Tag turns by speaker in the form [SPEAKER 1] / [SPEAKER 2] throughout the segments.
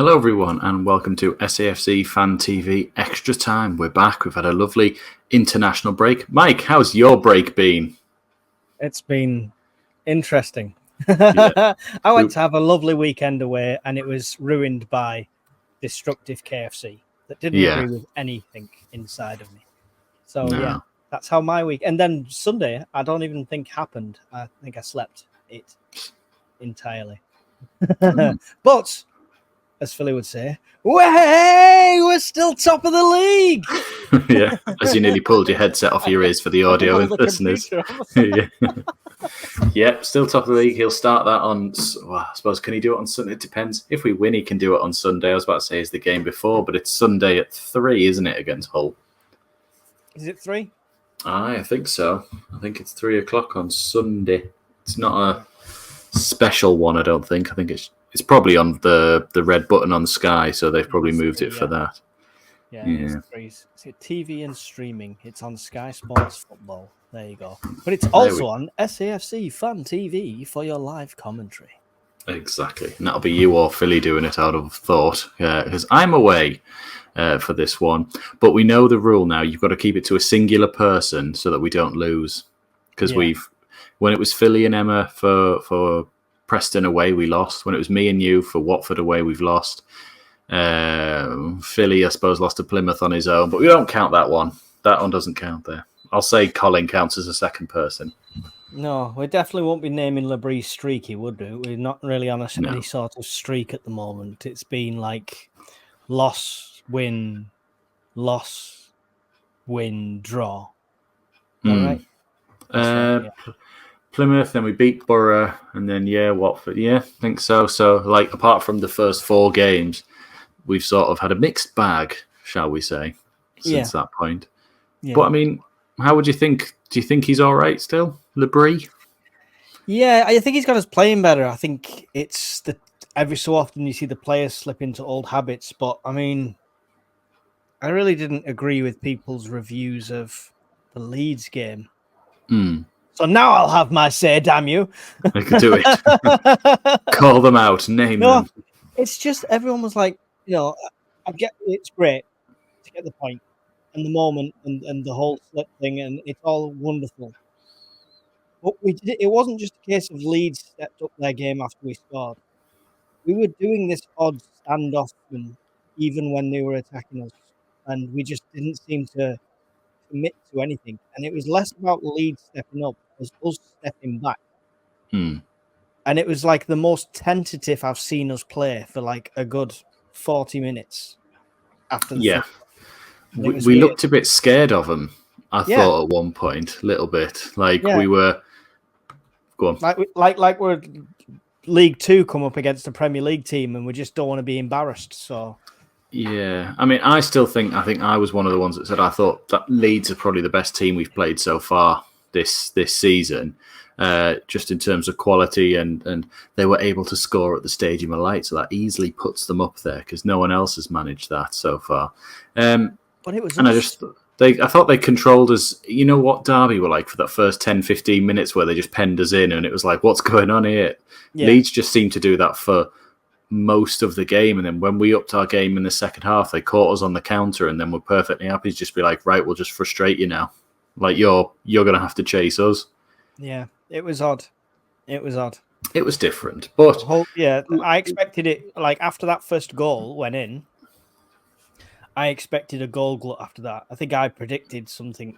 [SPEAKER 1] Hello, everyone, and welcome to SAFC Fan TV Extra Time. We're back. We've had a lovely international break. Mike, how's your break been?
[SPEAKER 2] It's been interesting.
[SPEAKER 1] Yeah.
[SPEAKER 2] I went to have a lovely weekend away, and it was ruined by destructive KFC that didn't agree with anything inside of me. So, yeah, that's how my week. And then Sunday, I don't even think happened. I think I slept it entirely. But, as Philly would say, we're still top of the league.
[SPEAKER 1] Yeah, as you nearly pulled your headset off your ears for the audio listeners. Yeah, still top of the league. He'll start that on, well, I suppose, can he do it on Sunday? It depends. If we win, he can do it on Sunday. I was about to say it's the game before, but it's Sunday at 3, isn't it, against Hull?
[SPEAKER 2] Is it 3?
[SPEAKER 1] I think so. I think it's 3 o'clock on Sunday. It's not a special one, I don't think. I think it's probably on the red button on Sky, so they've probably moved it for that.
[SPEAKER 2] Yeah. It's TV and streaming. It's on Sky Sports Football. There you go. But it's also on SAFC Fan TV for your live commentary.
[SPEAKER 1] Exactly. And that'll be you or Philly doing it out of thought, because I'm away for this one. But we know the rule now. You've got to keep it to a singular person so that we don't lose. Because when it was Philly and Emma for Preston away, we lost. When it was me and you for Watford away, we've lost. Philly, I suppose, lost to Plymouth on his own, but we don't count that one. That one doesn't count there. I'll say Colin counts as a second person.
[SPEAKER 2] No, we definitely won't be naming Labrie streaky, would we? We're not really on any sort of streak at the moment. It's been like loss, win, draw. All right?
[SPEAKER 1] Plymouth, then we beat Borough, and then, Watford. Yeah, I think so. So, like, apart from the first 4 games, we've sort of had a mixed bag, shall we say, since that point. Yeah. But, I mean, how would you think? Do you think he's all right still, Labrie?
[SPEAKER 2] Yeah, I think he's got us playing better. I think it's every so often you see the players slip into old habits. But, I mean, I really didn't agree with people's reviews of the Leeds game. So now I'll have my say, damn you.
[SPEAKER 1] I could do it. Call them out, name them.
[SPEAKER 2] It's just everyone was like, I get it's great to get the point and the moment and the whole slip thing, and it's all wonderful. But it wasn't just a case of Leeds stepped up their game after we scored. We were doing this odd standoff even when they were attacking us, and we just didn't seem to commit to anything. And it was less about Leeds stepping up as us stepping back. And it was like the most tentative I've seen us play for like a good 40 minutes after the
[SPEAKER 1] we looked a bit scared of them, I thought, at one point, a little bit. Like we were... Go on.
[SPEAKER 2] Like we're League 2 come up against a Premier League team and we just don't want to be embarrassed, so...
[SPEAKER 1] Yeah, I mean, I think I was one of the ones that said I thought that Leeds are probably the best team we've played so far this season, just in terms of quality, and they were able to score at the Stadium of Light, so that easily puts them up there because no one else has managed that so far.
[SPEAKER 2] But it was,
[SPEAKER 1] and I thought they controlled us. You know what Derby were like for that first 10-15 minutes where they just penned us in, and it was like, what's going on here? Yeah. Leeds just seemed to do that for most of the game, and then when we upped our game in the second half, they caught us on the counter, and then we're perfectly happy to just be like, right, we'll just frustrate you now. Like you're gonna have to chase us.
[SPEAKER 2] Yeah, it was odd. It
[SPEAKER 1] was different, but
[SPEAKER 2] I expected it. Like after that first goal went in, I expected a goal glut after that. I think I predicted something.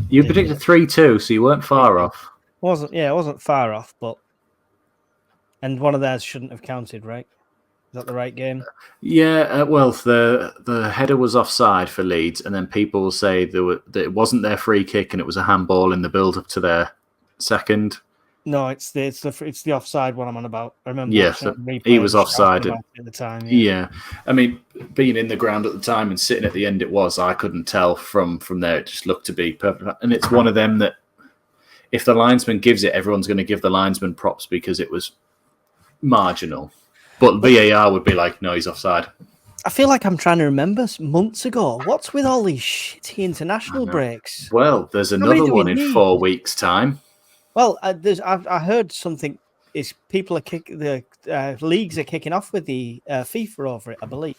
[SPEAKER 1] You predicted 3-2, so you weren't far off.
[SPEAKER 2] It wasn't far off, but and one of theirs shouldn't have counted, right? Is that the right game?
[SPEAKER 1] Yeah, well, the header was offside for Leeds, and then people will say that it wasn't their free kick and it was a handball in the build-up to their second.
[SPEAKER 2] No, it's the offside one I'm on about. I remember.
[SPEAKER 1] Yeah, so he was offside
[SPEAKER 2] at the time.
[SPEAKER 1] Yeah, I mean, being in the ground at the time and sitting at the end, I couldn't tell from there. It just looked to be perfect, and it's one of them that if the linesman gives it, everyone's going to give the linesman props because it was marginal. But VAR would be like, no, he's offside.
[SPEAKER 2] I feel like I'm trying to remember months ago. What's with all these shitty international breaks?
[SPEAKER 1] Well, there's another one in 4 weeks' time.
[SPEAKER 2] Well, I heard something it's people are the leagues are kicking off with the FIFA over it, I believe.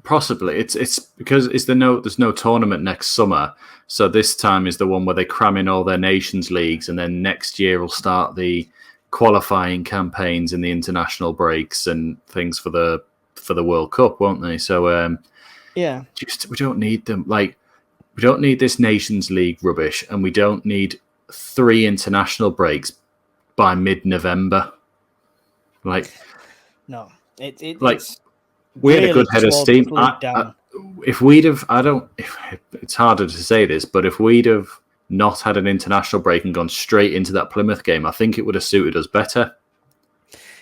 [SPEAKER 1] Possibly, it's because there's no tournament next summer, so this time is the one where they cram in all their nations leagues, and then next year will start the qualifying campaigns in the international breaks and things for the World Cup, won't they? So
[SPEAKER 2] yeah,
[SPEAKER 1] we don't need them. Like, we don't need this Nations League rubbish, and we don't need 3 international breaks by mid-November. Like,
[SPEAKER 2] no, it's
[SPEAKER 1] we had a
[SPEAKER 2] really
[SPEAKER 1] good head of steam. It's harder to say this, but if we'd have not had an international break and gone straight into that Plymouth game, I think it would have suited us better.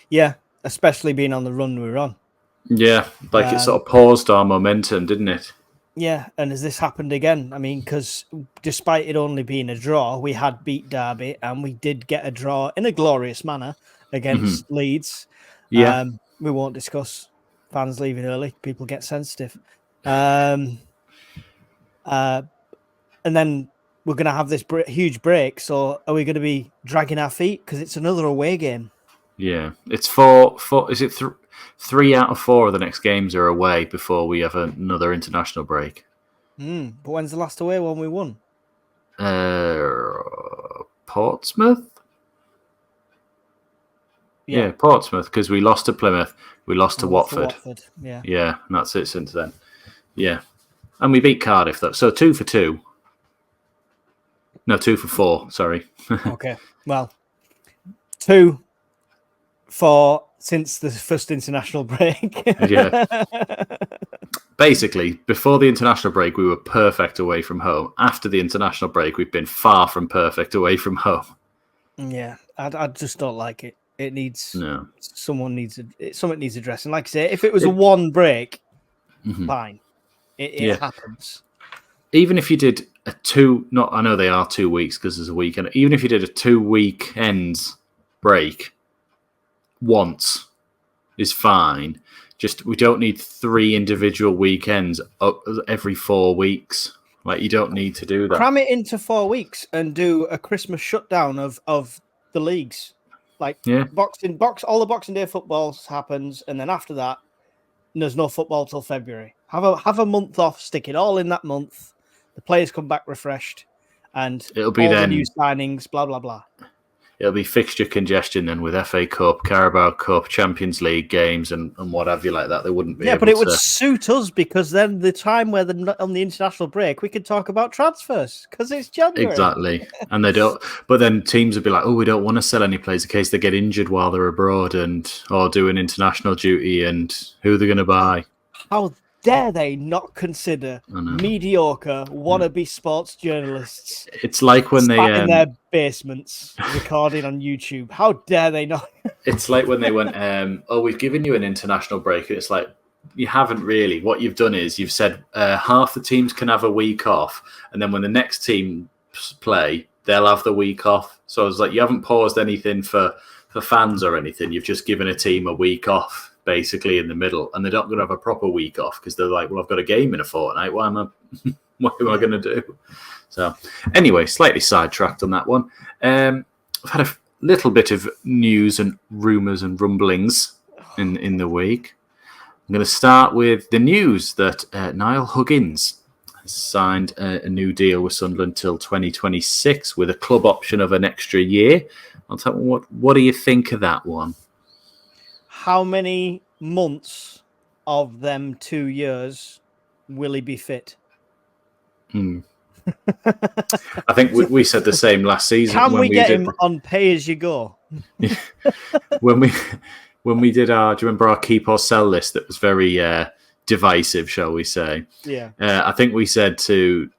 [SPEAKER 2] Yeah, especially being on the run we were on.
[SPEAKER 1] Yeah, like it sort of paused our momentum, didn't it?
[SPEAKER 2] Yeah, and has this happened again? I mean, because despite it only being a draw, we had beat Derby and we did get a draw in a glorious manner against Leeds.
[SPEAKER 1] Yeah.
[SPEAKER 2] We won't discuss fans leaving early. People get sensitive. And then we're going to have this huge break. So are we going to be dragging our feet? Because it's another away game.
[SPEAKER 1] Yeah. It's four. Is it 3 out of 4 of the next games are away before we have another international break?
[SPEAKER 2] But when's the last away one we won?
[SPEAKER 1] Portsmouth? Yeah, Portsmouth, because we lost to Plymouth, we lost to Watford.
[SPEAKER 2] Yeah,
[SPEAKER 1] and that's it since then. Yeah, and we beat Cardiff though, so 2 for 2. No, 2 for 4. Sorry.
[SPEAKER 2] Okay, well, 2 for since the first international break.
[SPEAKER 1] Yeah. Basically, before the international break, we were perfect away from home. After the international break, we've been far from perfect away from home.
[SPEAKER 2] Yeah, I just don't like it. It needs something needs addressing. Like I say, if it was a one break, fine. It happens.
[SPEAKER 1] Even if you did a 2, I know they are 2 weeks because there's a weekend. Even if you did a 2 weekends break once is fine. Just we don't need 3 individual weekends every 4 weeks. Like, you don't need to do that.
[SPEAKER 2] Cram it into 4 weeks and do a Christmas shutdown of the leagues. Like all the Boxing Day football happens, and then after that, there's no football till February. Have a month off, stick it all in that month. The players come back refreshed, and
[SPEAKER 1] it'll be
[SPEAKER 2] the new signings, blah blah blah.
[SPEAKER 1] It'll be fixture congestion then with FA Cup, Carabao Cup, Champions League games, and what have you like that. They wouldn't be.
[SPEAKER 2] Yeah, but it would suit us because then the time where they're not on the international break, we could talk about transfers because it's January.
[SPEAKER 1] Exactly, and they don't. But then teams would be like, "Oh, we don't want to sell any players in case they get injured while they're abroad or doing international duty, and who they're going to buy."
[SPEAKER 2] How dare they not consider mediocre wannabe sports journalists?
[SPEAKER 1] It's like when they
[SPEAKER 2] in their basements recording on YouTube. How dare they not?
[SPEAKER 1] It's like when they went, we've given you an international break. It's like, you haven't really. What you've done is you've said half the teams can have a week off, and then when the next team play, they'll have the week off. So I was like, you haven't paused anything for fans or anything. You've just given a team a week off, basically, in the middle, and they're not going to have a proper week off because they're like, well, I've got a game in a fortnight. What am I going to do? So anyway, slightly sidetracked on that one. I've had a little bit of news and rumours and rumblings in the week. I'm going to start with the news that Niall Huggins has signed a new deal with Sunderland till 2026 with a club option of an extra year. I'll tell you what do you think of that one?
[SPEAKER 2] How many months of them 2 years will he be fit?
[SPEAKER 1] I think we said the same last season.
[SPEAKER 2] Can we get him on pay as you go?
[SPEAKER 1] when we did do you remember our keep or sell list that was very divisive, shall we say?
[SPEAKER 2] Yeah.
[SPEAKER 1] I think we said to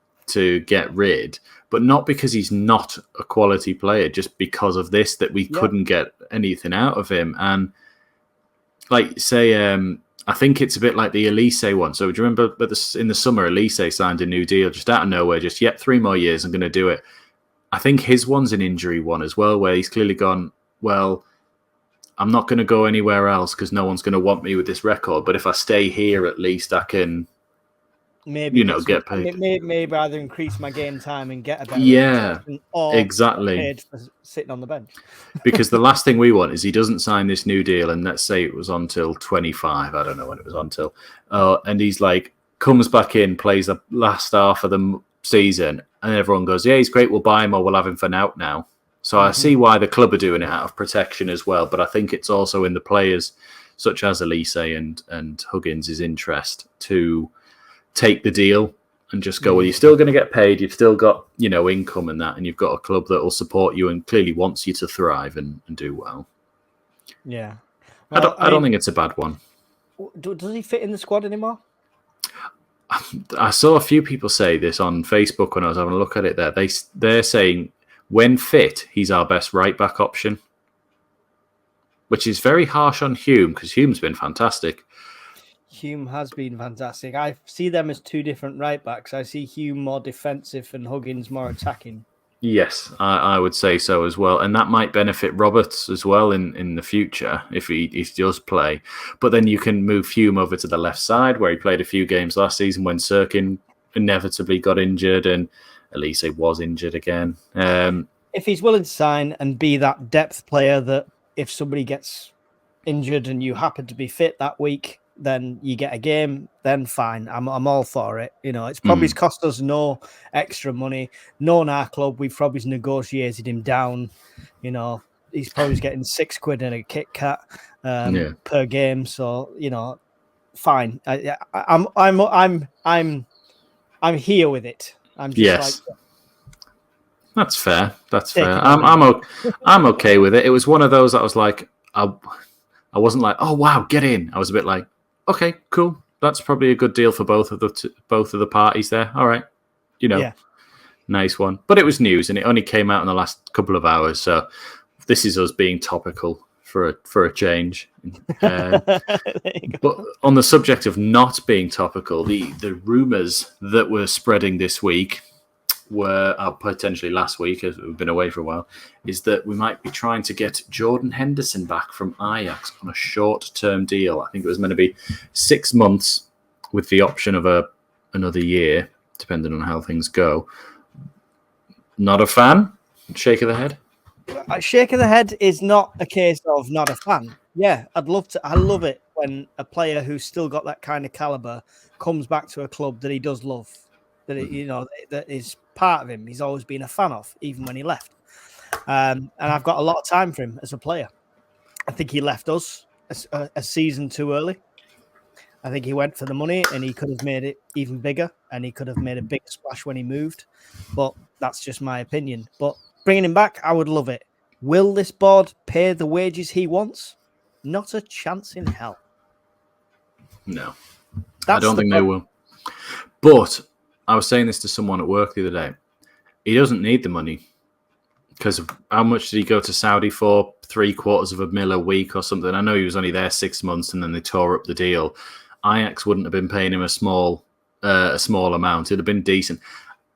[SPEAKER 1] get rid, but not because he's not a quality player, just because of this, that we couldn't get anything out of him. And like, say, I think it's a bit like the Elise one. So do you remember in the summer, Elise signed a new deal just out of nowhere, just 3 more years, I'm going to do it. I think his one's an injury one as well, where he's clearly gone, well, I'm not going to go anywhere else because no one's going to want me with this record. But if I stay here, at least I can
[SPEAKER 2] maybe
[SPEAKER 1] get paid.
[SPEAKER 2] Maybe either increase my game time and get a better reputation, or
[SPEAKER 1] exactly
[SPEAKER 2] paid for sitting on the bench.
[SPEAKER 1] Because the last thing we want is he doesn't sign this new deal, and let's say it was until 25. I don't know when it was until, and he's like comes back in, plays the last half of the season, and everyone goes, "Yeah, he's great. We'll buy him, or we'll have him for now." So I see why the club are doing it out of protection as well, but I think it's also in the players, such as Elise and Huggins' interest to take the deal and just go, well, you're still going to get paid, you've still got, income and that, and you've got a club that will support you and clearly wants you to thrive and do well.
[SPEAKER 2] Yeah.
[SPEAKER 1] Well, I don't think it's a bad one.
[SPEAKER 2] Does he fit in the squad anymore?
[SPEAKER 1] I saw a few people say this on Facebook when I was having a look at it there. They're saying, when fit, he's our best right-back option, which is very harsh on Hume, because Hume's been fantastic.
[SPEAKER 2] Hume has been fantastic. I see them as two different right-backs. I see Hume more defensive and Huggins more attacking.
[SPEAKER 1] Yes, I would say so as well. And that might benefit Roberts as well in the future if he does play. But then you can move Hume over to the left side, where he played a few games last season when Sirkin inevitably got injured and Elise was injured again.
[SPEAKER 2] If he's willing to sign and be that depth player that if somebody gets injured and you happen to be fit that week, then you get a game, then fine. I'm all for it. It's probably cost us no extra money. Knowing our club, we've probably negotiated him down. He's probably getting £6 and a Kit Kat per game. So, fine. I'm here with it. I'm just like,
[SPEAKER 1] that's fair. That's fair. I'm okay with it. It was one of those that I was like, I wasn't like, oh wow, get in. I was a bit like, okay, cool. That's probably a good deal for both of the parties there. All right, nice one. But it was news, and it only came out in the last couple of hours. So this is us being topical for a change. But on the subject of not being topical, the rumours that were spreading this week were potentially last week, as we've been away for a while, is that we might be trying to get Jordan Henderson back from Ajax on a short-term deal. I think it was meant to be 6 months with the option of another year, depending on how things go. Not a fan? Shake of the head?
[SPEAKER 2] A shake of the head is not a case of not a fan. Yeah, I love it when a player who's still got that kind of caliber comes back to a club that he does love. That is part of him. He's always been a fan of, even when he left. And I've got a lot of time for him as a player. I think he left us a season too early. I think he went for the money, and he could have made it even bigger, and he could have made a big splash when he moved. But that's just my opinion. But bringing him back, I would love it. Will this board pay the wages he wants? Not a chance in hell.
[SPEAKER 1] No, I don't think they will. But I was saying this to someone at work the other day. He doesn't need the money, because of how much did he go to Saudi for? $750,000 a week or something. I know he was only there 6 months, and then they tore up the deal. Ajax wouldn't have been paying him a small amount. It'd have been decent.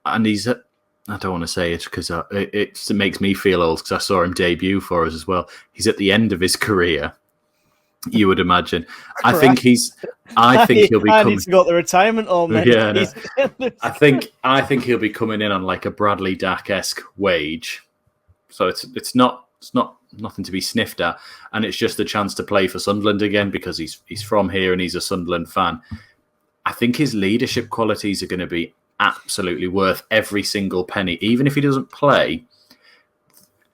[SPEAKER 1] And he's I don't want to say it because it makes me feel old, because I saw him debut for us as well. He's at the end of his career, you would imagine. I think he'll be coming.
[SPEAKER 2] I need to go to the retirement home.
[SPEAKER 1] Yeah, no. I think he'll be coming in on like a Bradley Dack-esque wage. So it's not nothing to be sniffed at, and it's just a chance to play for Sunderland again, because he's from here and he's a Sunderland fan. I think his leadership qualities are going to be absolutely worth every single penny, even if he doesn't play.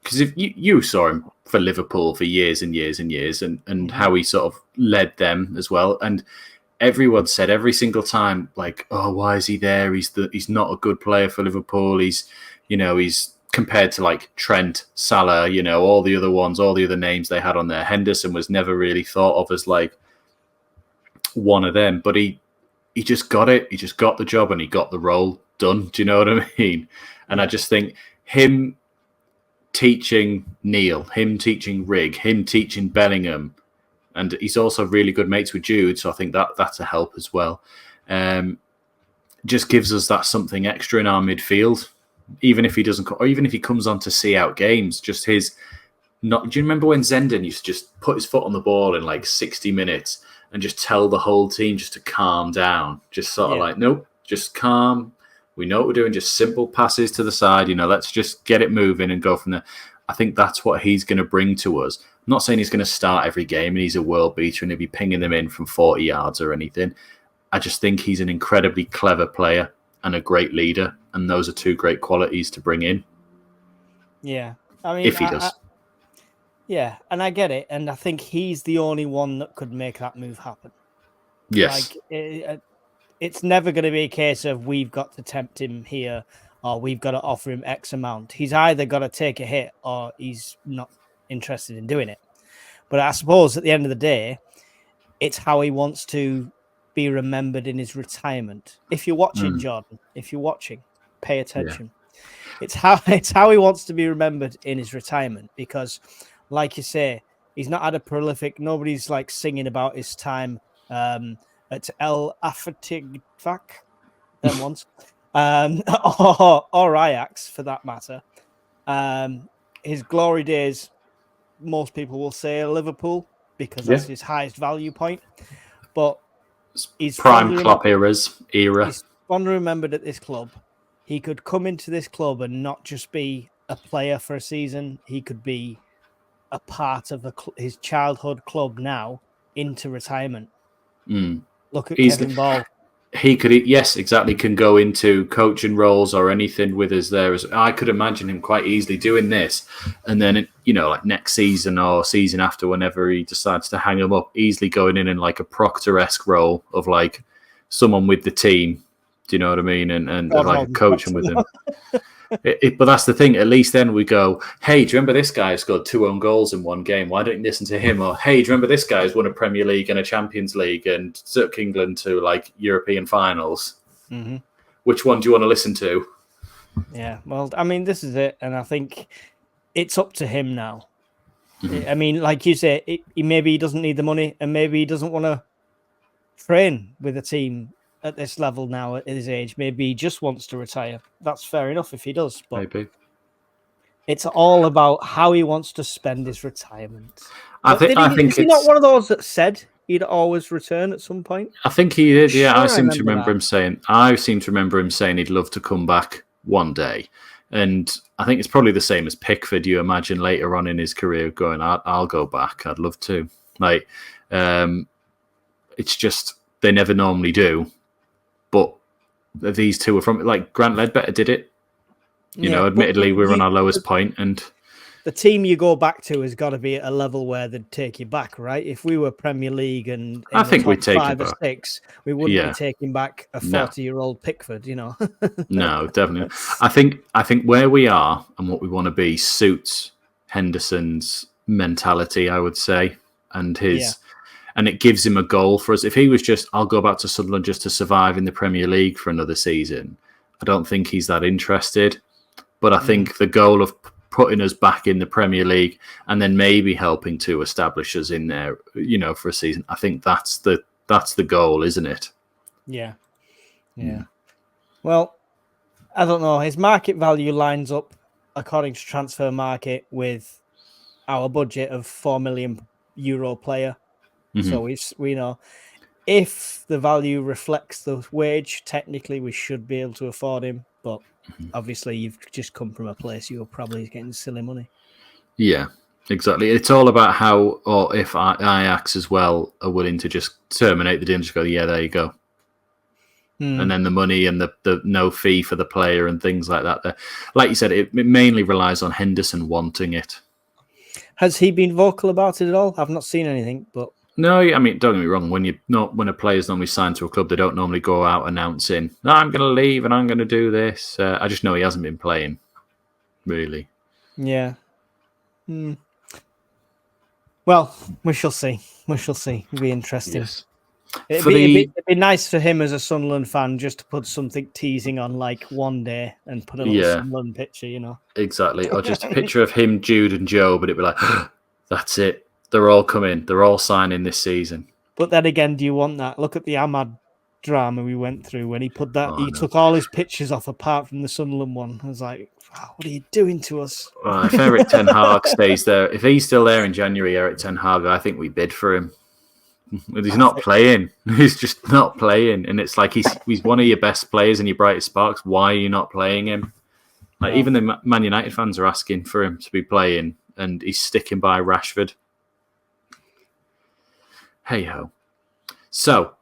[SPEAKER 1] Because if you saw him for Liverpool for years and years and years, and how he sort of led them as well, and everyone said every single time, like, oh, why is he there? He's not a good player for Liverpool. He's compared to like Trent, Salah, all the other ones, all the other names they had on there. Henderson was never really thought of as like one of them, but he just got it. He just got the job and he got the role done. Do you know what I mean? And I just think him teaching Neil, him teaching Rigg, him teaching Bellingham, and he's also really good mates with Jude, so I think that's a help as well. Just gives us that something extra in our midfield, even if he doesn't, or even if he comes on to see out games. Just his not. Do you remember when Zenden used to just put his foot on the ball in like 60 minutes and just tell the whole team just to calm down, just sort of like, nope, just calm. We know what we're doing. Just simple passes to the side. Let's just get it moving and go from there. I think that's what he's going to bring to us. I'm not saying he's going to start every game and he's a world beater and he'll be pinging them in from 40 yards or anything. I just think he's an incredibly clever player and a great leader, and those are two great qualities to bring in.
[SPEAKER 2] Yeah, I mean,
[SPEAKER 1] if he does.
[SPEAKER 2] Yeah, and I get it, and I think he's the only one that could make that move happen.
[SPEAKER 1] Yes.
[SPEAKER 2] It's never going to be a case of we've got to tempt him here or we've got to offer him X amount. He's either got to take a hit or he's not interested in doing it. But I suppose at the end of the day, it's how he wants to be remembered in his retirement. If you're watching, Jordan, if you're watching, pay attention. Yeah. It's how he wants to be remembered in his retirement, because like you say, he's not had a prolific, nobody's like singing about his time at El Afatigfak then once, or Ajax for that matter. His glory days, most people will say Liverpool, because that's his highest value point. But he's
[SPEAKER 1] prime Klopp era.
[SPEAKER 2] He's fondly remembered at this club. He could come into this club and not just be a player for a season. He could be a part of his childhood club now into retirement. Look at Kevin Ball.
[SPEAKER 1] He could, yes, exactly, can go into coaching roles or anything with us there. I could imagine him quite easily doing this. And then, like next season or season after, whenever he decides to hang him up, easily going in like a Proctor-esque role of like someone with the team. Do you know what I mean? And like coaching with him. But that's the thing. At least then we go, hey, do you remember this guy scored 2 own goals in one game? Why don't you listen to him? Or, hey, do you remember this guy who's won a Premier League and a Champions League and took England to like European finals?
[SPEAKER 2] Mm-hmm.
[SPEAKER 1] Which one do you want to listen to?
[SPEAKER 2] Yeah, well, I mean, this is it. And I think it's up to him now. Mm-hmm. I mean, like you say, maybe he doesn't need the money and maybe he doesn't want to train with a team at this level now at his age. Maybe he just wants to retire. That's fair enough if he does. But
[SPEAKER 1] maybe
[SPEAKER 2] it's all about how he wants to spend his retirement.
[SPEAKER 1] I think
[SPEAKER 2] is he not one of those that said he'd always return at some point?
[SPEAKER 1] I think he did. Yeah, I seem to remember him saying. I seem to remember him saying he'd love to come back one day. And I think it's probably the same as Pickford. You imagine later on in his career going, I'll go back. I'd love to. Like, it's just they never normally do. But these two are from, like, Grant Ledbetter did it. You know, admittedly, we're on our lowest point, and
[SPEAKER 2] the team you go back to has got to be at a level where they'd take you back, right? If we were Premier League and
[SPEAKER 1] I think we'd take
[SPEAKER 2] 5 or 6, we wouldn't be taking back a 40-year-old Pickford, you know.
[SPEAKER 1] No, definitely. I think where we are and what we want to be suits Henderson's mentality, I would say, and his. And it gives him a goal for us. If he was just, I'll go back to Sunderland just to survive in the Premier League for another season, I don't think he's that interested. But I think the goal of putting us back in the Premier League and then maybe helping to establish us in there, you know, for a season, I think that's the goal, isn't it?
[SPEAKER 2] Yeah. Yeah. Well, I don't know. His market value lines up according to Transfer Market with our budget of €4 million player. Mm-hmm. So we know if the value reflects the wage, technically we should be able to afford him. But obviously you've just come from a place you're probably getting silly money.
[SPEAKER 1] Yeah, exactly. It's all about how, or if Ajax as well are willing to just terminate the deal and just go, yeah, there you go. And then the money and the no fee for the player and things like that. Like you said, it mainly relies on Henderson wanting it.
[SPEAKER 2] Has he been vocal about it at all? I've not seen anything, but...
[SPEAKER 1] No, I mean, don't get me wrong. When a player's normally signed to a club, they don't normally go out announcing, "No, I'm going to leave and I'm going to do this." I just know he hasn't been playing, really.
[SPEAKER 2] Yeah. Well, we shall see. It'll be interesting.
[SPEAKER 1] Yes.
[SPEAKER 2] It'd be nice for him as a Sunderland fan just to put something teasing on like one day and put a little Sunderland picture, you know.
[SPEAKER 1] Exactly, or just a picture of him, Jude, and Joe, but it'd be like, that's it. They're all coming. They're all signing this season.
[SPEAKER 2] But then again, do you want that? Look at the Ahmad drama we went through when he put that. He took all his pictures off apart from the Sunderland one. I was like, wow, what are you doing to us?
[SPEAKER 1] Well, if Erik ten Hag stays there, if he's still there in January, Erik ten Hag, I think we bid for him. He's not playing. He's just not playing, and it's like he's one of your best players and your brightest sparks. Why are you not playing him? Like even the Man United fans are asking for him to be playing, and he's sticking by Rashford. Hey ho. So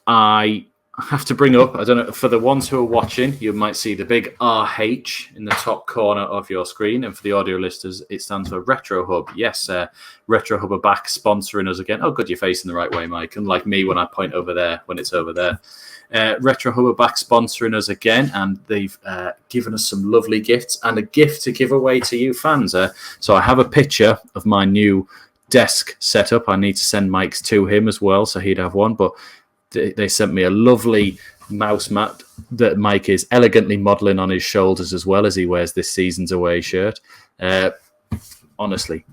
[SPEAKER 1] I have to bring up, I don't know, for the ones who are watching, you might see the big RH in the top corner of your screen. And for the audio listeners, it stands for Retro Hub. Yes, Retro Hub are back sponsoring us again. Oh, good, you're facing the right way, Mike. Unlike me when I point over there, when it's over there. Retro Hub are back sponsoring us again, and they've given us some lovely gifts and a gift to give away to you fans. So I have a picture of my new desk setup. I need to send Mike's to him as well, so he'd have one. But they sent me a lovely mouse mat that Mike is elegantly modelling on his shoulders as well as he wears this season's away shirt. Honestly,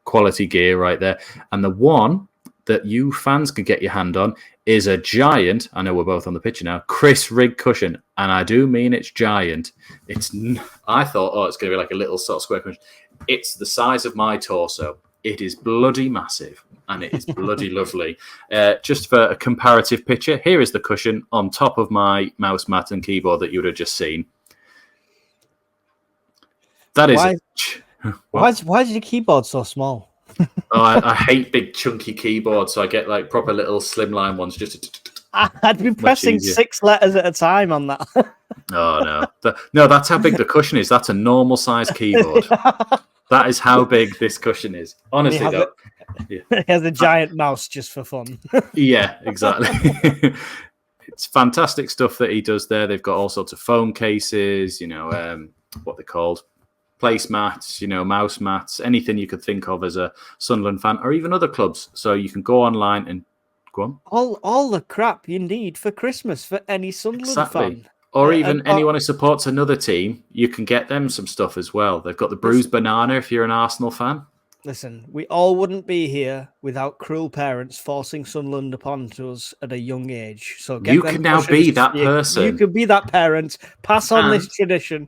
[SPEAKER 1] quality gear right there. And the one that you fans can get your hand on is a giant, I know we're both on the picture now, Chris Rigg cushion. And I do mean it's giant. I thought, it's going to be like a little sort of square cushion. It's the size of my torso. It is bloody massive, and it is bloody lovely. Just for a comparative picture, here is the cushion on top of my mouse mat and keyboard that you would have just seen. That is...
[SPEAKER 2] Why is your keyboard so small?
[SPEAKER 1] I hate big chunky keyboards, so I get like proper little slimline ones.
[SPEAKER 2] I'd be pressing 6 letters at a time on that.
[SPEAKER 1] Oh, no. No, that's how big the cushion is. That's a normal size keyboard. That is how big this cushion is. Honestly, though.
[SPEAKER 2] He has a giant mouse just for fun.
[SPEAKER 1] Yeah, exactly. It's fantastic stuff that he does there. They've got all sorts of phone cases, what they're called, placemats, mouse mats, anything you could think of as a Sunderland fan or even other clubs. So you can go online and go on.
[SPEAKER 2] All the crap you need for Christmas for any Sunderland fan.
[SPEAKER 1] Or even anyone who supports another team, you can get them some stuff as well. They've got the bruised banana if you're an Arsenal fan.
[SPEAKER 2] Listen, we all wouldn't be here without cruel parents forcing Sunderland upon us at a young age. So
[SPEAKER 1] you can now be that person.
[SPEAKER 2] You could be that parent. Pass on this tradition.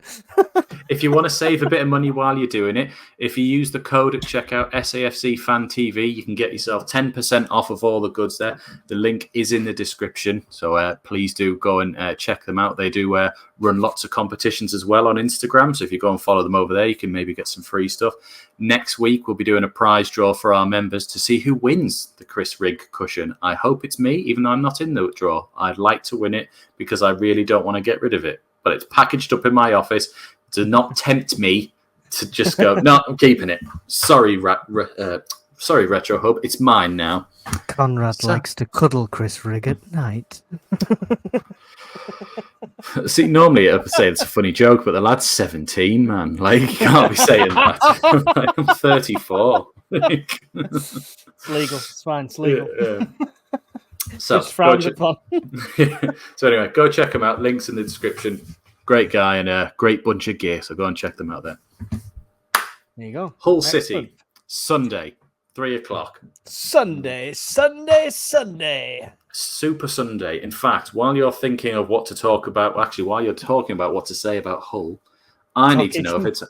[SPEAKER 1] If you want to save a bit of money while you're doing it, if you use the code at checkout SAFC Fan TV, you can get yourself 10% off of all the goods there. The link is in the description, so please do go and check them out. They do run lots of competitions as well on Instagram, so if you go and follow them over there, you can maybe get some free stuff. Next week, we'll be doing a prize draw for our members to see who wins the Chris Rigg cushion. I hope it's me, even though I'm not in the draw. I'd like to win it because I really don't want to get rid of it. But it's packaged up in my office. Do not tempt me to just go, no, I'm keeping it. Sorry, Retro Hub. It's mine now.
[SPEAKER 2] Conrad likes to cuddle Chris Rigg at night.
[SPEAKER 1] See, normally I'd say it's a funny joke, but the lad's 17, man. Like, you can't be saying that. I'm 34.
[SPEAKER 2] It's legal. It's fine. It's legal.
[SPEAKER 1] Yeah. So,
[SPEAKER 2] it's frowned upon.
[SPEAKER 1] So anyway, go check him out. Links in the description. Great guy and a great bunch of gear. So go and check them out there.
[SPEAKER 2] There you go.
[SPEAKER 1] Hull City, Sunday, 3:00.
[SPEAKER 2] Sunday.
[SPEAKER 1] Super Sunday. In fact, while you're thinking of what to talk about, while you're talking about what to say about Hull, I need to know if it's...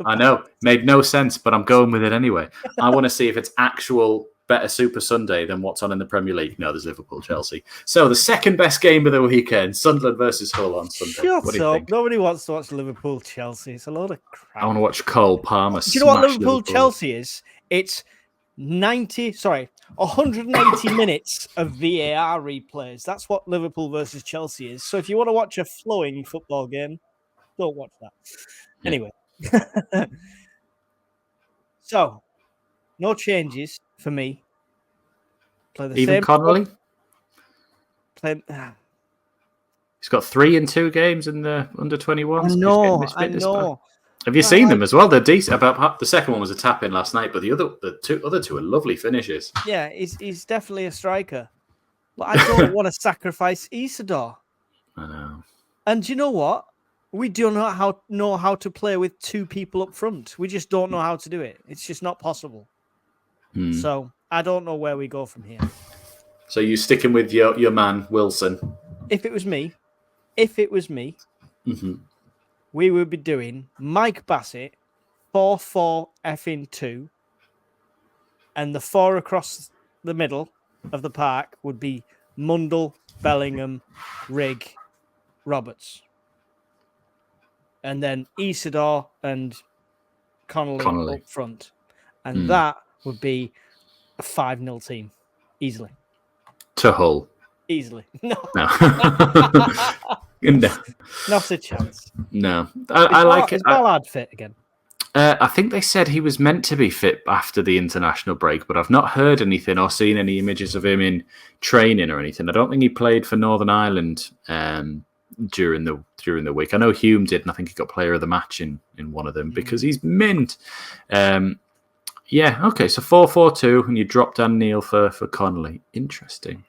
[SPEAKER 1] I know, made no sense, but I'm going with it anyway. I want to see if it's actual better Super Sunday than what's on in the Premier League. No, there's Liverpool-Chelsea. So the second best game of the weekend, Sunderland versus Hull on Sunday.
[SPEAKER 2] Shut up. Nobody wants to watch Liverpool-Chelsea. It's a load of crap.
[SPEAKER 1] I want to watch Cole Palmer.
[SPEAKER 2] Do you know what Liverpool-Chelsea is? It's 180 minutes of VAR replays. That's what Liverpool versus Chelsea is. So if you want to watch a flowing football game, don't watch that. Yeah. Anyway. So, no changes for me. Play the
[SPEAKER 1] even
[SPEAKER 2] same
[SPEAKER 1] Connolly?
[SPEAKER 2] Play...
[SPEAKER 1] He's got 3 in 2 games in the under-21s.
[SPEAKER 2] I know.
[SPEAKER 1] Have you seen them as well? They're decent. About the second one was a tap-in last night, but the other two are lovely finishes.
[SPEAKER 2] Yeah, he's definitely a striker. But I don't want to sacrifice Isidore.
[SPEAKER 1] I know.
[SPEAKER 2] And you know what? We do not know how to play with 2 people up front. We just don't know how to do it. It's just not possible. So I don't know where we go from here. So
[SPEAKER 1] you sticking with your man Wilson?
[SPEAKER 2] If it was me, we would be doing Mike Bassett 4-4-2, and the 4 across the middle of the park would be Mundle, Bellingham, Rigg, Roberts. And then Isidore and Connolly up front. And that would be a 5-0 team. Easily.
[SPEAKER 1] To Hull.
[SPEAKER 2] Easily. No.
[SPEAKER 1] No.
[SPEAKER 2] Not a chance.
[SPEAKER 1] No. I like it.
[SPEAKER 2] Is Ballard fit again?
[SPEAKER 1] I think they said he was meant to be fit after the international break, but I've not heard anything or seen any images of him in training or anything. I don't think he played for Northern Ireland during the week. I know Hume did, and I think he got player of the match in one of them because he's mint. Yeah, okay, so 4-4-2, and you drop Dan Neil for Connolly. Interesting.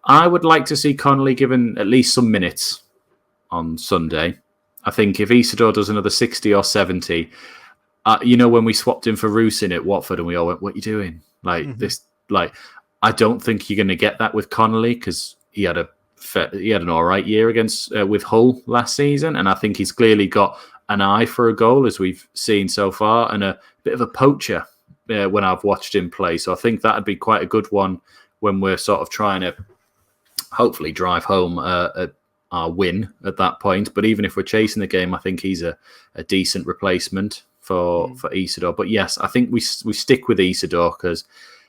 [SPEAKER 1] I would like to see Connolly given at least some minutes on Sunday. I think if Isidore does another 60 or 70, when we swapped him for Rusyn at Watford and we all went, what are you doing? I don't think you're going to get that with Connolly because he had an all right year against with Hull last season, and I think he's clearly got an eye for a goal, as we've seen so far, and a bit of a poacher when I've watched him play. So I think that would be quite a good one when we're sort of trying to hopefully drive home our win at that point. But even if we're chasing the game, I think he's a decent replacement for Isidore. But yes, I think we stick with Isidore because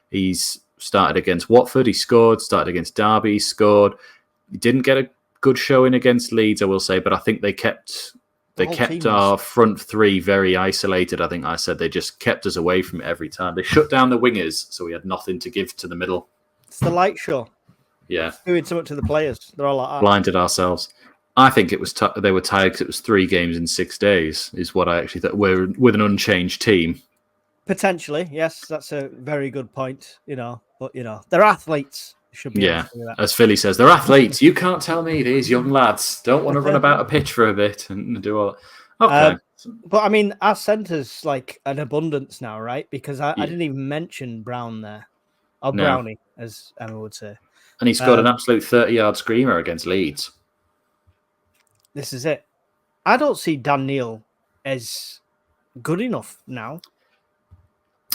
[SPEAKER 1] he's started against Watford, he scored, started against Derby, he scored. He didn't get a good showing against Leeds, I will say, but I think they kept our front three very isolated. I think I said they just kept us away from it every time. They shut down the wingers, so we had nothing to give to the middle.
[SPEAKER 2] It's the light show.
[SPEAKER 1] Yeah.
[SPEAKER 2] Doing so much to the players. They're all like that.
[SPEAKER 1] Blinded ourselves. I think it was they were tired because it was 3 games in 6 days, is what I actually thought. We're with an unchanged team.
[SPEAKER 2] Potentially, yes. That's a very good point, But, they're athletes. Should be
[SPEAKER 1] as Philly says, they're athletes. You can't tell me these young lads don't want to run about a pitch for a bit and do all that. Okay.
[SPEAKER 2] But I mean, our centre's like an abundance now, right? Because I didn't even mention Brown there. Or Brownie, as Emma would say.
[SPEAKER 1] And he scored an absolute 30-yard screamer against Leeds.
[SPEAKER 2] This is it. I don't see Dan Neil as good enough now.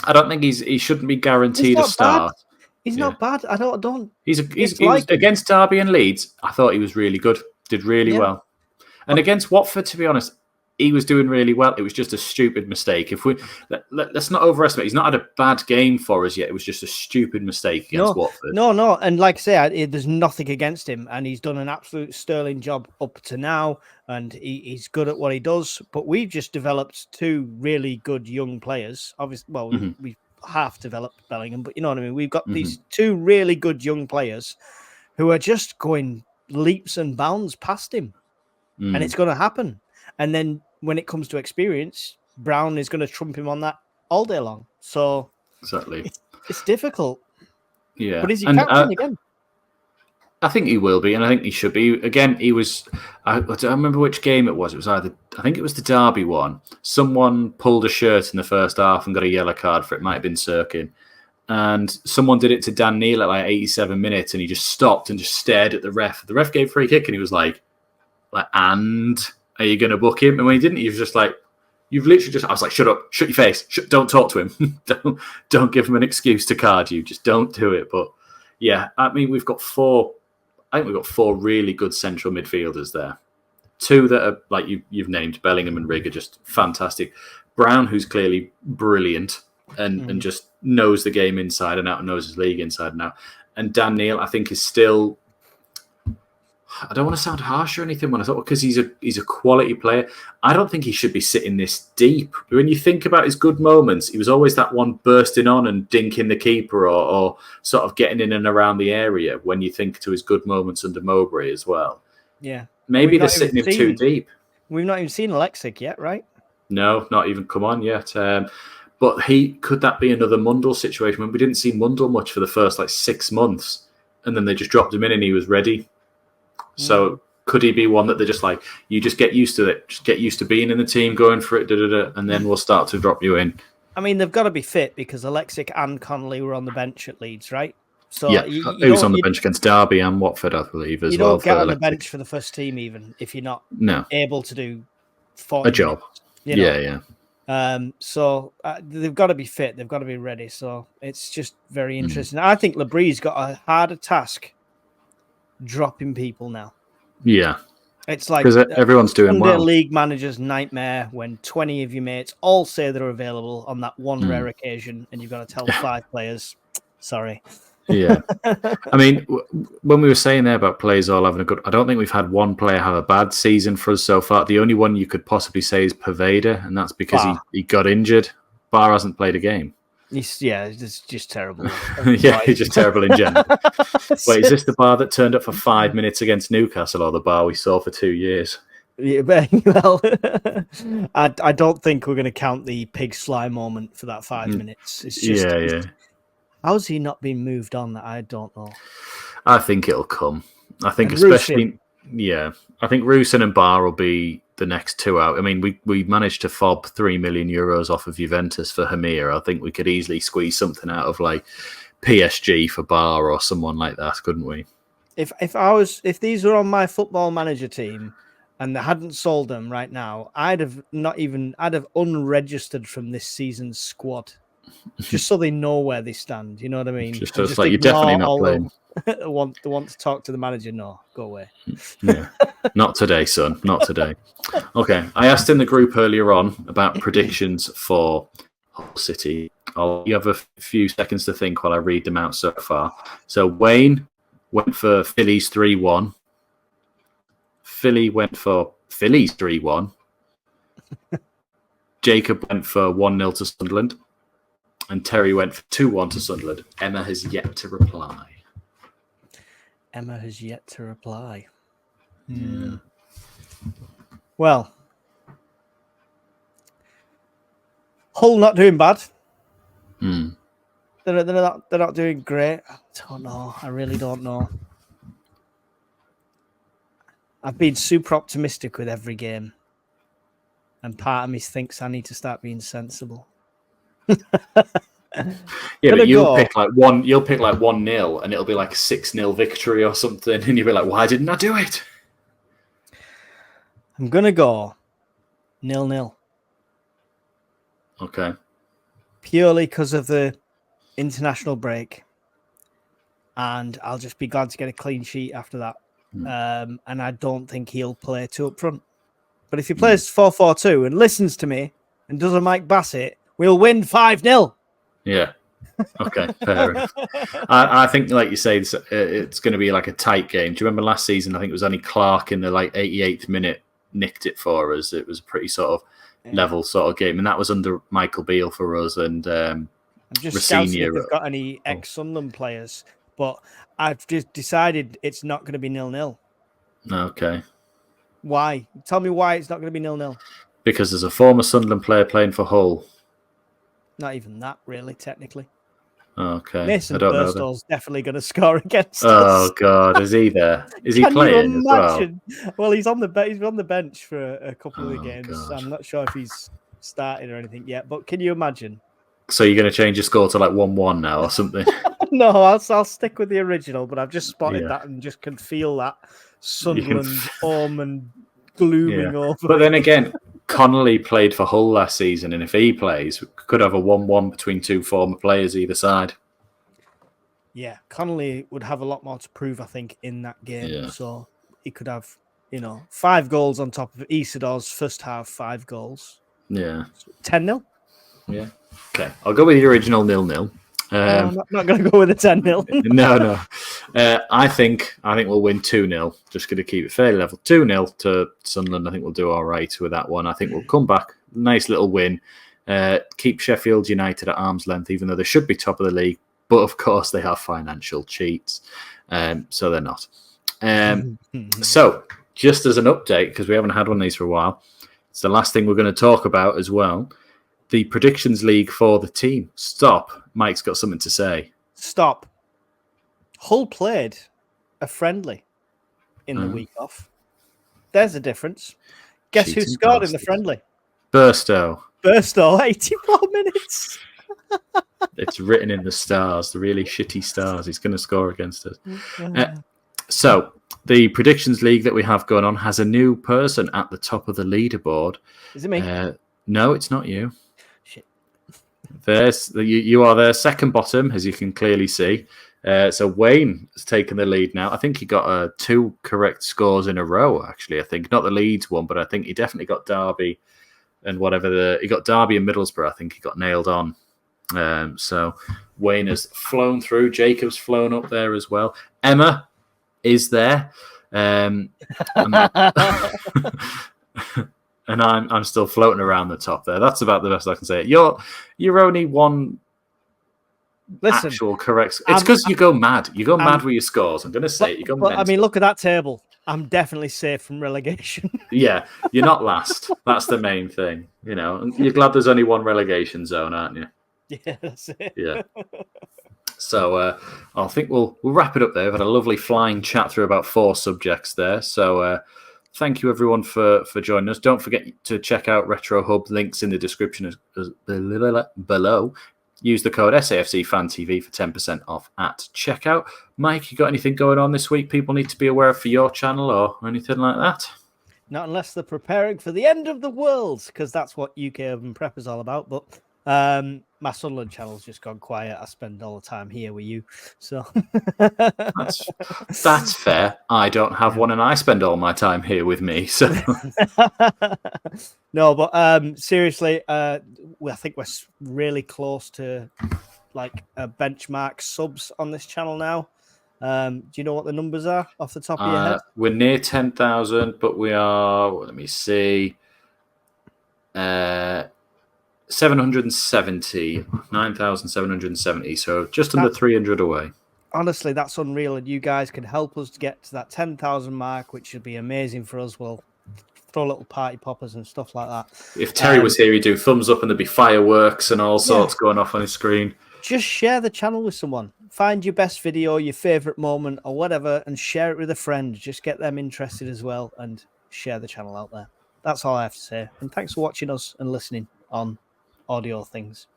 [SPEAKER 1] I don't think he shouldn't be guaranteed a start.
[SPEAKER 2] Bad. He's not bad. I don't.
[SPEAKER 1] He was against Derby and Leeds. I thought he was really good. Did really well. And against Watford, to be honest, he was doing really well. It was just a stupid mistake. Let's not overestimate. He's not had a bad game for us yet. It was just a stupid mistake against Watford.
[SPEAKER 2] No. And like I say, there's nothing against him, and he's done an absolute sterling job up to now, and he's good at what he does. But we've just developed 2 really good young players. Obviously, we half developed Bellingham, but you know what I mean? We've got these 2 really good young players who are just going leaps and bounds past him. And it's going to happen. And then when it comes to experience, Brown is going to trump him on that all day long. So
[SPEAKER 1] exactly,
[SPEAKER 2] it's difficult.
[SPEAKER 1] Yeah.
[SPEAKER 2] But is he captain again?
[SPEAKER 1] I think he will be, and I think he should be. Again, he was... I don't remember which game it was. It was either... I think it was the Derby one. Someone pulled a shirt in the first half and got a yellow card for it. It might have been Sirkin. And someone did it to Dan Neil at like 87 minutes, and he just stopped and just stared at the ref. The ref gave free kick, and he was like, and are you going to book him? And when he didn't, he was just like, you've literally just... I was like, shut up, shut your face, don't talk to him. don't give him an excuse to card you. Just don't do it. But yeah, I mean, we've got 4 really good central midfielders there. 2 that are, like you've named, Bellingham and Rigg, are just fantastic. Brown, who's clearly brilliant and just knows the game inside and out and knows his league inside and out. And Dan Neil, I think, is still... I don't want to sound harsh or anything when I thought, because he's a quality player. I don't think he should be sitting this deep. When you think about his good moments, he was always that one bursting on and dinking the keeper or sort of getting in and around the area when you think to his good moments under Mowbray as well.
[SPEAKER 2] Yeah.
[SPEAKER 1] Maybe they're sitting him too deep.
[SPEAKER 2] We've not even seen Alexic yet, right?
[SPEAKER 1] No, not even come on yet. But could that be another Mundle situation when we didn't see Mundle much for the first 6 months, and then they just dropped him in and he was ready? So could he be one that they're just like, you just get used to it, just get used to being in the team, going for it, and then we'll start to drop you in? I
[SPEAKER 2] mean, they've got to be fit because Alexic and Connolly were on the bench at Leeds, right? So
[SPEAKER 1] yeah, he was on the bench against Derby and Watford, I believe, as well.
[SPEAKER 2] You don't get on the bench for the first team even if you're not able to do a
[SPEAKER 1] job.
[SPEAKER 2] Minutes,
[SPEAKER 1] Yeah.
[SPEAKER 2] So they've got to be fit. They've got to be ready. So it's just very interesting. I think Labrie's got a harder task dropping people now.
[SPEAKER 1] Yeah.
[SPEAKER 2] It's like
[SPEAKER 1] because everyone's doing well.
[SPEAKER 2] League manager's nightmare when 20 of your mates all say they're available on that one rare occasion, and you've got to tell 5 players, sorry.
[SPEAKER 1] Yeah. I mean, when we were saying there about players all having a good, I don't think we've had one player have a bad season for us so far. The only one you could possibly say is Pervader, and that's because he got injured. Bar hasn't played a game.
[SPEAKER 2] It's just terrible.
[SPEAKER 1] Yeah, he's just terrible in general. Wait, is this the Bar that turned up for 5 minutes against Newcastle, or the Bar we saw for 2 years?
[SPEAKER 2] Yeah, well, I don't think we're going to count the pig sly moment for that 5 minutes. It's just, how's he not been moved on? I don't know.
[SPEAKER 1] I think it'll come. I think especially, I think Rusin and Bar will be the next 2 out. I mean, we managed to fob €3 million off of Juventus for Hamir. I think we could easily squeeze something out of like PSG for Bar or someone like that, couldn't we?
[SPEAKER 2] If these were on my Football Manager team and they hadn't sold them right now, I'd have unregistered from this season's squad. Just so they know where they stand, you know what I mean?
[SPEAKER 1] Just like you're definitely not playing.
[SPEAKER 2] want to talk to the manager? No, go away.
[SPEAKER 1] Yeah, not today, son. Not today. Okay, I asked in the group earlier on about predictions for Hull City. You have a few seconds to think while I read them out so far. So Wayne went for Phillies 3-1. Philly went for Phillies 3-1. Jacob went for 1-0 to Sunderland. And Terry went for 2-1 to Sunderland. Emma has yet to reply. Yeah.
[SPEAKER 2] Well, Hull not doing bad. They're not doing great. I don't know. I really don't know. I've been super optimistic with every game, and part of me thinks I need to start being sensible.
[SPEAKER 1] Yeah, but you'll pick like 1-0 and it'll be like a 6-0 victory or something, and you'll be like, why didn't I do it?
[SPEAKER 2] I'm gonna go 0-0.
[SPEAKER 1] Okay.
[SPEAKER 2] Purely because of the international break, and I'll just be glad to get a clean sheet after that. And I don't think he'll play 2 up front. But if he plays 4-4-2 and listens to me and does a Mike Bassett, we'll win 5-0.
[SPEAKER 1] Yeah. Okay, fair enough. I think, like you say, it's going to be like a tight game. Do you remember last season? I think it was only Clark in the 88th minute nicked it for us. It was a pretty sort of level sort of game, and that was under Michael Beale for us. And
[SPEAKER 2] I'm just scouting if they've got any ex-Sunderland players, but I've just decided it's not going to be 0-0.
[SPEAKER 1] Okay.
[SPEAKER 2] Why? Tell me why it's not going to be 0-0.
[SPEAKER 1] Because there's a former Sunderland player playing for Hull.
[SPEAKER 2] Not even that, really, technically.
[SPEAKER 1] Okay.
[SPEAKER 2] Mason Burstall's definitely going to score against us.
[SPEAKER 1] Oh, God. Is he there? Is he playing as well?
[SPEAKER 2] Well, he's on the bench for a couple of the games. God. I'm not sure if he's started or anything yet, but can you imagine?
[SPEAKER 1] So you're going to change your score to like 1-1 now or something?
[SPEAKER 2] No, I'll stick with the original, but I've just spotted that and just can feel that Sunderland omen glooming over.
[SPEAKER 1] But then again, Connolly played for Hull last season, and if he plays, we could have a 1-1 between 2 former players either side.
[SPEAKER 2] Yeah, Connolly would have a lot more to prove, I think, in that game. Yeah. So he could have, 5 goals on top of Isidor's first half, 5 goals.
[SPEAKER 1] Yeah.
[SPEAKER 2] 10-0?
[SPEAKER 1] Yeah. Okay, I'll go with the original 0-0.
[SPEAKER 2] I'm not going to go with a 10-0.
[SPEAKER 1] No. I think we'll win 2-0. Just going to keep it fairly level. 2-0 to Sunderland. I think we'll do all right with that one. I think we'll come back. Nice little win. Keep Sheffield United at arm's length, even though they should be top of the league. But, of course, they have financial cheats. So they're not. So, just as an update, because we haven't had one of these for a while, it's the last thing we're going to talk about as well. The predictions league for the team. Stop. Mike's got something to say.
[SPEAKER 2] Stop. Hull played a friendly in the week off. There's a difference. Guess who scored in the friendly?
[SPEAKER 1] Burstow,
[SPEAKER 2] 84 minutes.
[SPEAKER 1] It's written in the stars, the really shitty stars. He's going to score against us. So, the predictions league that we have going on has a new person at the top of the leaderboard.
[SPEAKER 2] Is it me?
[SPEAKER 1] No, it's not you.
[SPEAKER 2] Shit.
[SPEAKER 1] You are there, second bottom, as you can clearly see. So Wayne has taken the lead now. I think he got 2 correct scores in a row, actually. I think not the Leeds one, but I think he definitely got Derby and he got Derby and Middlesbrough. I think he got nailed on. So Wayne has flown through. Jacob's flown up there as well. Emma is there. And I'm still floating around the top there. That's about the best I can say. You're only one actual correct. It's because you go mad. You go mad with your scores. I'm going to say it. You go
[SPEAKER 2] mental. I mean, look at that table. I'm definitely safe from relegation.
[SPEAKER 1] Yeah, you're not last. That's the main thing. You know, you're glad there's only one relegation zone, aren't you?
[SPEAKER 2] Yeah, that's it.
[SPEAKER 1] Yeah. So I think we'll wrap it up there. We've had a lovely flying chat through about 4 subjects there. So thank you everyone for joining us. Don't forget to check out Retro Hub. Links in the description below. Use the code SAFCFanTV for 10% off at checkout. Mike, you got anything going on this week people need to be aware of for your channel or anything like that?
[SPEAKER 2] Not unless they're preparing for the end of the world, because that's what UK Urban Prep is all about. But my Sunderland channel's just gone quiet. I spend all the time here with you. So
[SPEAKER 1] that's fair. I don't have one and I spend all my time here with me. So
[SPEAKER 2] no, but seriously, I think we're really close to like benchmark subs on this channel now. Do you know what the numbers are off the top of your head?
[SPEAKER 1] We're near 10,000, but we are, let me see, 9,770, so just under 300 away.
[SPEAKER 2] Honestly, that's unreal, and you guys can help us to get to that 10,000 mark, which would be amazing for us. We'll throw little party poppers and stuff like that.
[SPEAKER 1] If Terry was here, he'd do thumbs up and there'd be fireworks and all sorts going off on his screen.
[SPEAKER 2] Just share the channel with someone. Find your best video, your favorite moment or whatever, and share it with a friend. Just get them interested as well and share the channel out there. That's all I have to say. And thanks for watching us and listening on audio things.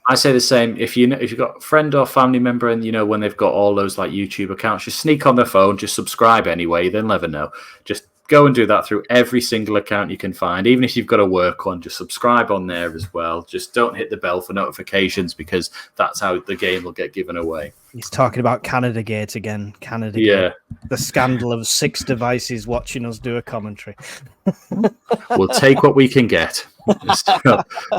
[SPEAKER 1] I say the same. If you've got a friend or family member and when they've got all those like YouTube accounts, just sneak on their phone, just subscribe anyway, they'll never know. Just go and do that through every single account you can find. Even if you've got to work on, just subscribe on there as well. Just don't hit the bell for notifications because that's how the game will get given away.
[SPEAKER 2] He's talking about Canada Gate again. Canada Gate.
[SPEAKER 1] Yeah.
[SPEAKER 2] The scandal of 6 devices watching us do a commentary.
[SPEAKER 1] We'll take what we can get.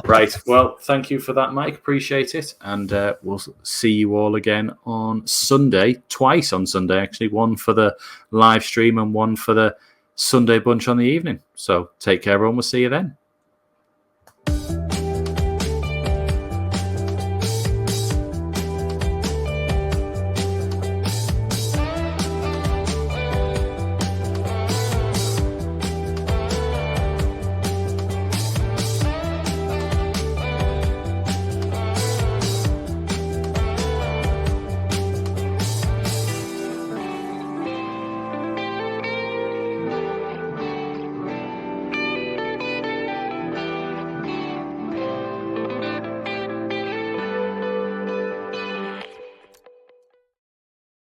[SPEAKER 1] Right. Well, thank you for that, Mike. Appreciate it. And we'll see you all again on Sunday. Twice on Sunday, actually. One for the live stream and one for the Sunday bunch on the evening. So take care, everyone. We'll see you then.